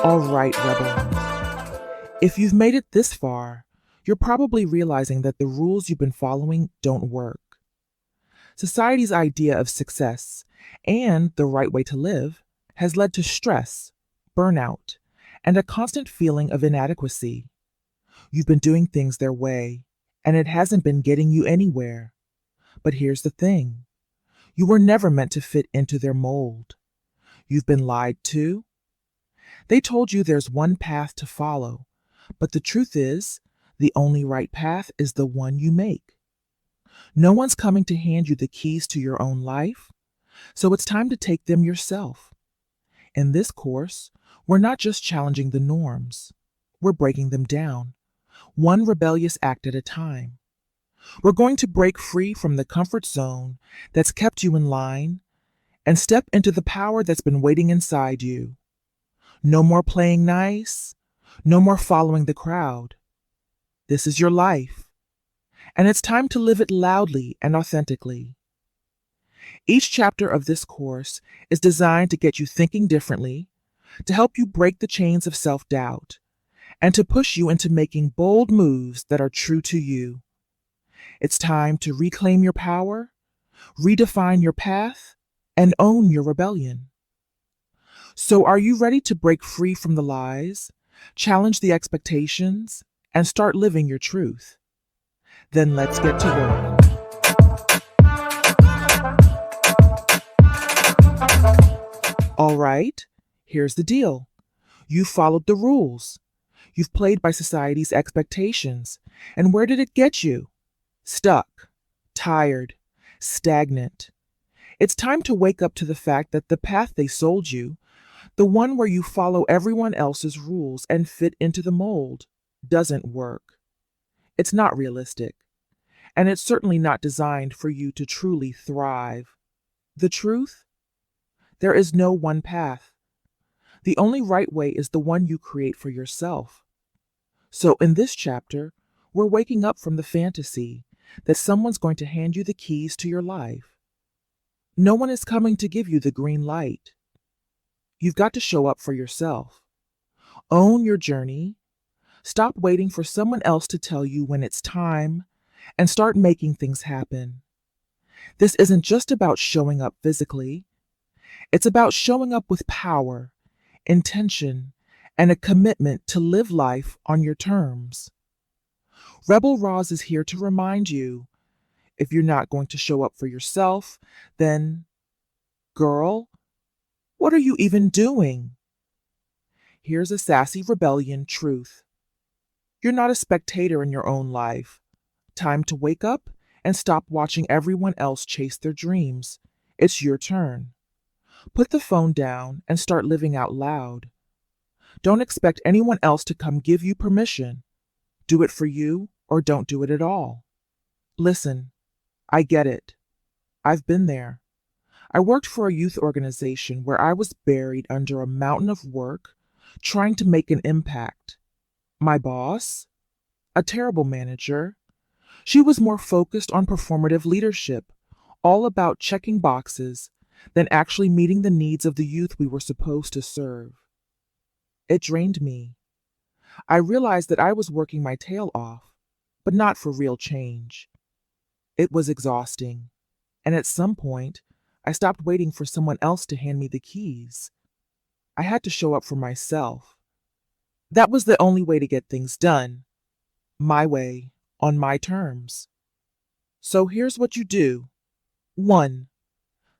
All right, Rebel. If you've made it this far, you're probably realizing that the rules you've been following don't work. Society's idea of success and the right way to live has led to stress, burnout, and a constant feeling of inadequacy. You've been doing things their way, and it hasn't been getting you anywhere. But here's the thing. You were never meant to fit into their mold. You've been lied to. They told you there's one path to follow, but the truth is, the only right path is the one you make. No one's coming to hand you the keys to your own life, so it's time to take them yourself. In this course, we're not just challenging the norms, we're breaking them down, one rebellious act at a time. We're going to break free from the comfort zone that's kept you in line and step into the power that's been waiting inside you. No more playing nice, no more following the crowd. This is your life, and it's time to live it loudly and authentically. Each chapter of this course is designed to get you thinking differently, to help you break the chains of self-doubt, and to push you into making bold moves that are true to you. It's time to reclaim your power, redefine your path, and own your rebellion. So are you ready to break free from the lies, challenge the expectations, and start living your truth? Then let's get to work. All right, here's the deal. You followed the rules. You've played by society's expectations. And where did it get you? Stuck, tired, stagnant. It's time to wake up to the fact that the path they sold you, the one where you follow everyone else's rules and fit into the mold, doesn't work. It's not realistic, and it's certainly not designed for you to truly thrive. The truth? There is no one path. The only right way is the one you create for yourself. So in this chapter, we're waking up from the fantasy that someone's going to hand you the keys to your life. No one is coming to give you the green light. You've got to show up for yourself. Own your journey. Stop waiting for someone else to tell you when it's time, and start making things happen. This isn't just about showing up physically. It's about showing up with power, intention, and a commitment to live life on your terms. Rebel Roz is here to remind you, if you're not going to show up for yourself, then, girl, what are you even doing? Here's a Sassy Rebellion truth. You're not a spectator in your own life. Time to wake up and stop watching everyone else chase their dreams. It's your turn. Put the phone down and start living out loud. Don't expect anyone else to come give you permission. Do it for you or don't do it at all. Listen, I get it. I've been there. I worked for a youth organization where I was buried under a mountain of work, trying to make an impact. My boss, a terrible manager, she was more focused on performative leadership, all about checking boxes, than actually meeting the needs of the youth we were supposed to serve. It drained me. I realized that I was working my tail off, but not for real change. It was exhausting, and at some point, I stopped waiting for someone else to hand me the keys. I had to show up for myself. That was the only way to get things done. My way, on my terms. So here's what you do. 1.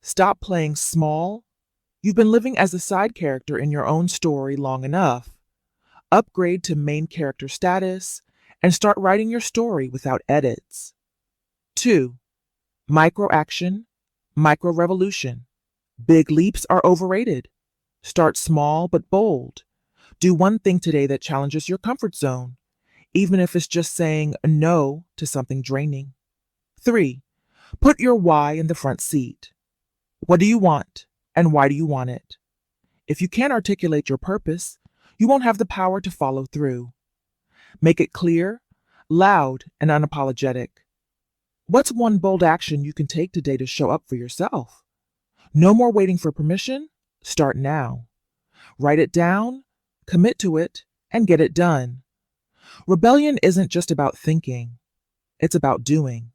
Stop playing small. You've been living as a side character in your own story long enough. Upgrade to main character status and start writing your story without edits. 2. Micro action, micro revolution. Big leaps are overrated. Start small but bold. Do one thing today that challenges your comfort zone, even if it's just saying no to something draining. 3. Put your why in the front seat. What do you want, and why do you want it? If you can't articulate your purpose, you won't have the power to follow through. Make it clear, loud, and unapologetic. What's one bold action you can take today to show up for yourself? No more waiting for permission. Start now. Write it down, commit to it, and get it done. Rebellion isn't just about thinking, it's about doing.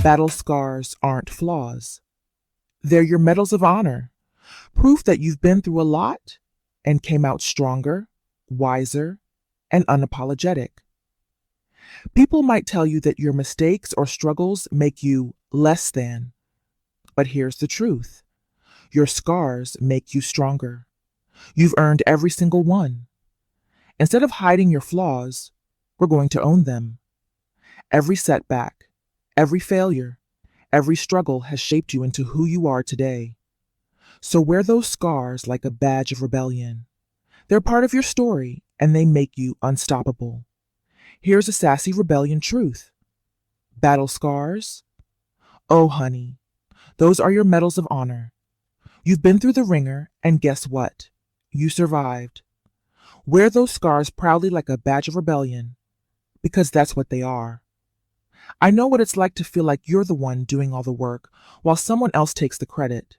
Battle scars aren't flaws. They're your medals of honor, proof that you've been through a lot and came out stronger, wiser, and unapologetic. People might tell you that your mistakes or struggles make you less than, but here's the truth. Your scars make you stronger. You've earned every single one. Instead of hiding your flaws, we're going to own them. Every setback, every failure, every struggle has shaped you into who you are today. So wear those scars like a badge of rebellion. They're part of your story, and they make you unstoppable. Here's a sassy rebellion truth. Battle scars? Oh, honey, those are your medals of honor. You've been through the ringer, and guess what? You survived. Wear those scars proudly like a badge of rebellion, because that's what they are. I know what it's like to feel like you're the one doing all the work while someone else takes the credit.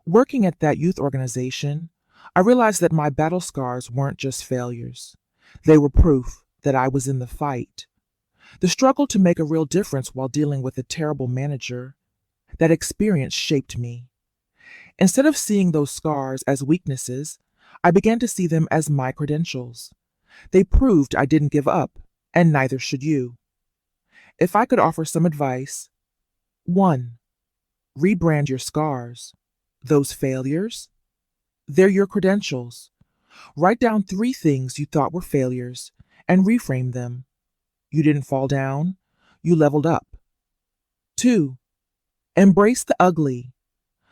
Working at that youth organization, I realized that my battle scars weren't just failures. They were proof that I was in the fight. The struggle to make a real difference while dealing with a terrible manager, that experience shaped me. Instead of seeing those scars as weaknesses, I began to see them as my credentials. They proved I didn't give up, and neither should you. If I could offer some advice: 1. Rebrand your scars. Those failures? They're your credentials. Write down 3 things you thought were failures and reframe them. You didn't fall down, you leveled up. 2. Embrace the ugly.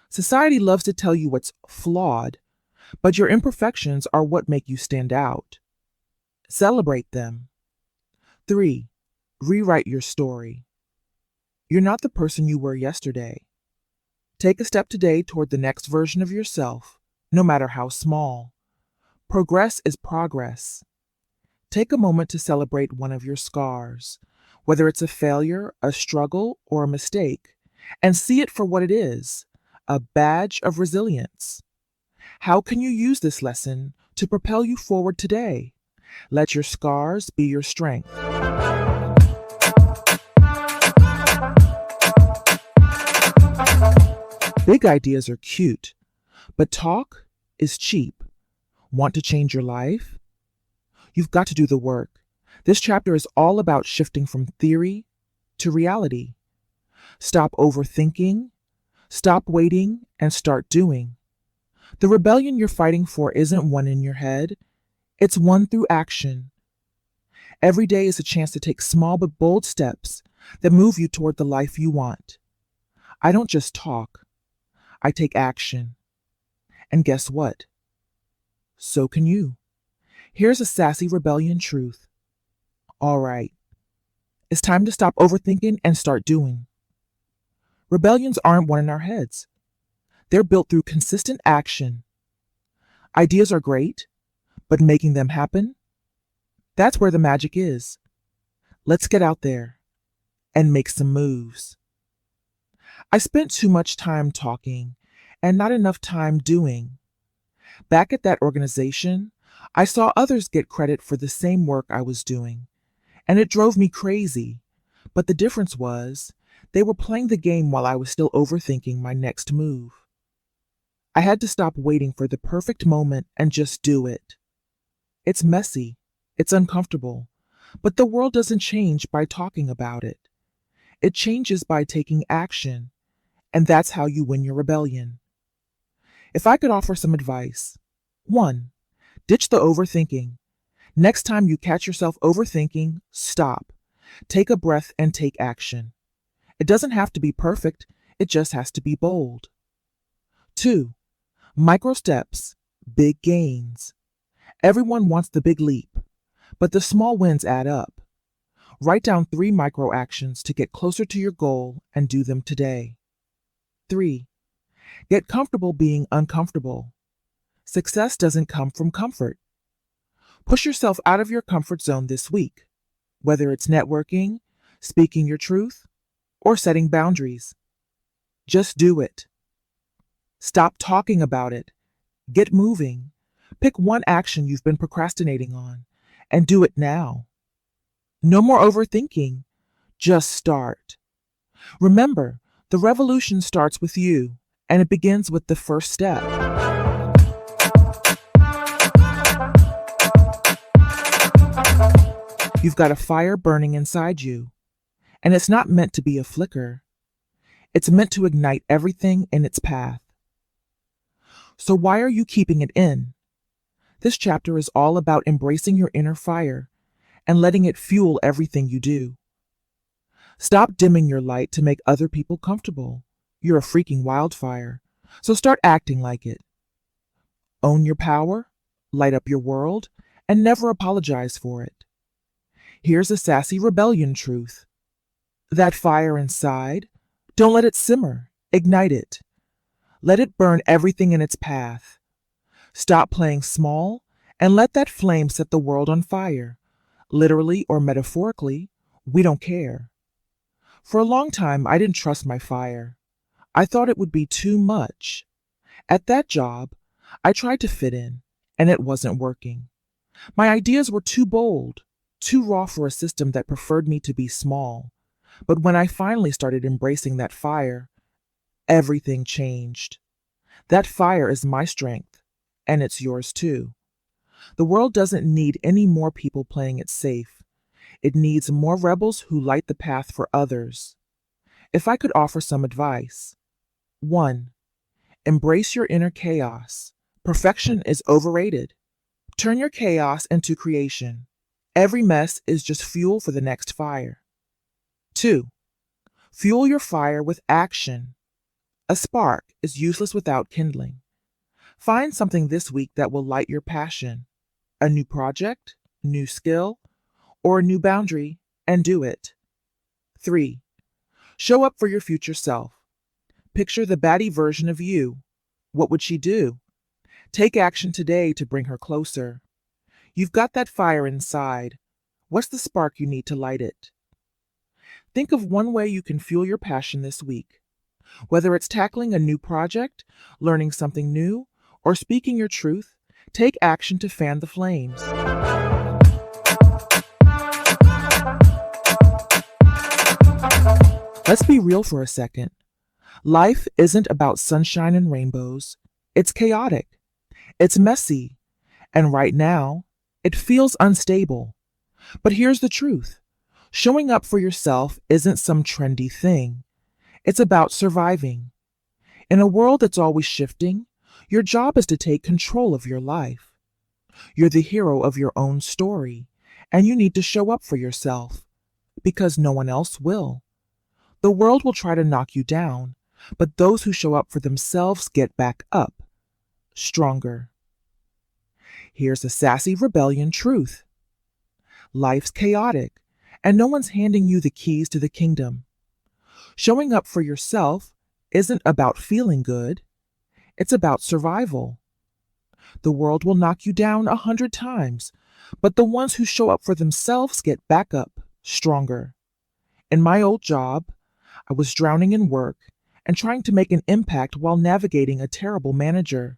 Society loves to tell you what's flawed, but your imperfections are what make you stand out. Celebrate them. 3. Rewrite your story. You're not the person you were yesterday. Take a step today toward the next version of yourself, no matter how small. Progress is progress. Take a moment to celebrate one of your scars, whether it's a failure, a struggle, or a mistake, and see it for what it is, a badge of resilience. How can you use this lesson to propel you forward today? Let your scars be your strength. Big ideas are cute, but talk is cheap. Want to change your life? You've got to do the work. This chapter is all about shifting from theory to reality. Stop overthinking, stop waiting, and start doing. The rebellion you're fighting for isn't one in your head, it's one through action. Every day is a chance to take small but bold steps that move you toward the life you want. I don't just talk, I take action. And guess what? So can you. Here's a sassy rebellion truth. All right, it's time to stop overthinking and start doing. Rebellions aren't one in our heads. They're built through consistent action. Ideas are great, but making them happen? That's where the magic is. Let's get out there and make some moves. I spent too much time talking and not enough time doing. Back at that organization, I saw others get credit for the same work I was doing, and it drove me crazy. But the difference was, they were playing the game while I was still overthinking my next move. I had to stop waiting for the perfect moment and just do it. It's messy, it's uncomfortable, but the world doesn't change by talking about it. It changes by taking action, and that's how you win your rebellion. If I could offer some advice: 1. Ditch the overthinking. Next time you catch yourself overthinking, stop. Take a breath and take action. It doesn't have to be perfect, it just has to be bold. 2. Micro steps, big gains. Everyone wants the big leap, but the small wins add up. Write down 3 micro actions to get closer to your goal and do them today. 3. Get comfortable being uncomfortable. Success doesn't come from comfort. Push yourself out of your comfort zone this week, whether it's networking, speaking your truth, or setting boundaries. Just do it. Stop talking about it. Get moving. Pick one action you've been procrastinating on and do it now. No more overthinking. Just start. Remember, the revolution starts with you, and it begins with the first step. You've got a fire burning inside you, and it's not meant to be a flicker. It's meant to ignite everything in its path. So why are you keeping it in? This chapter is all about embracing your inner fire and letting it fuel everything you do. Stop dimming your light to make other people comfortable. You're a freaking wildfire, so start acting like it. Own your power, light up your world, and never apologize for it. Here's a sassy rebellion truth. That fire inside, don't let it simmer, ignite it. Let it burn everything in its path. Stop playing small and let that flame set the world on fire. Literally or metaphorically, we don't care. For a long time, I didn't trust my fire. I thought it would be too much. At that job, I tried to fit in, and it wasn't working. My ideas were too bold, too raw for a system that preferred me to be small. But when I finally started embracing that fire, everything changed. That fire is my strength, and it's yours too. The world doesn't need any more people playing it safe. It needs more rebels who light the path for others. If I could offer some advice. 1. Embrace your inner chaos. Perfection is overrated. Turn your chaos into creation. Every mess is just fuel for the next fire. 2. Fuel your fire with action. A spark is useless without kindling. Find something this week that will light your passion. A new project, new skill, or a new boundary, and do it. 3. Show up for your future self. Picture the baddie version of you. What would she do? Take action today to bring her closer. You've got that fire inside. What's the spark you need to light it? Think of one way you can fuel your passion this week. Whether it's tackling a new project, learning something new, or speaking your truth, take action to fan the flames. Let's be real for a second. Life isn't about sunshine and rainbows. It's chaotic. It's messy. And right now, it feels unstable. But here's the truth. Showing up for yourself isn't some trendy thing. It's about surviving. In a world that's always shifting, your job is to take control of your life. You're the hero of your own story, and you need to show up for yourself, because no one else will. The world will try to knock you down, but those who show up for themselves get back up, stronger. Here's a sassy rebellion truth. Life's chaotic, and no one's handing you the keys to the kingdom. Showing up for yourself isn't about feeling good. It's about survival. The world will knock you down 100 times, but the ones who show up for themselves get back up, stronger. In my old job, I was drowning in work and trying to make an impact while navigating a terrible manager.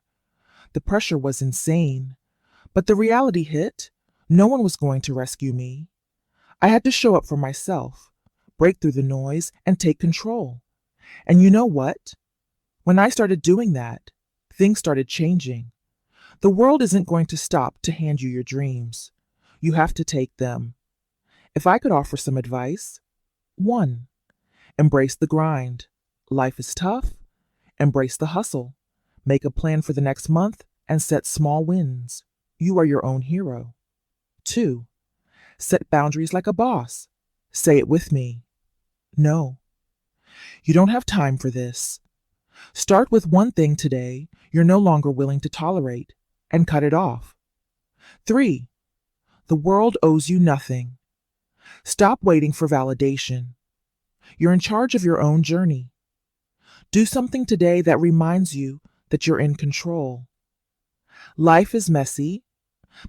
The pressure was insane, but the reality hit. No one was going to rescue me. I had to show up for myself, break through the noise, and take control. And you know what? When I started doing that, things started changing. The world isn't going to stop to hand you your dreams. You have to take them. If I could offer some advice, 1. Embrace the grind. Life is tough. Embrace the hustle. Make a plan for the next month and set small wins. You are your own hero. 2. Set boundaries like a boss. Say it with me. No. You don't have time for this. Start with one thing today you're no longer willing to tolerate and cut it off. 3. The world owes you nothing. Stop waiting for validation. You're in charge of your own journey. Do something today that reminds you that you're in control. Life is messy,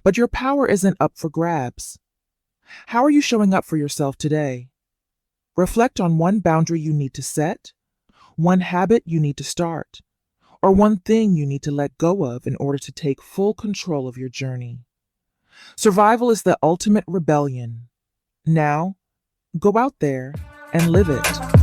But your power isn't up for grabs. How are you showing up for yourself today? Reflect on one boundary you need to set, one habit you need to start, or one thing you need to let go of in order to take full control of your journey. Survival is the ultimate rebellion. Now, go out there and live it.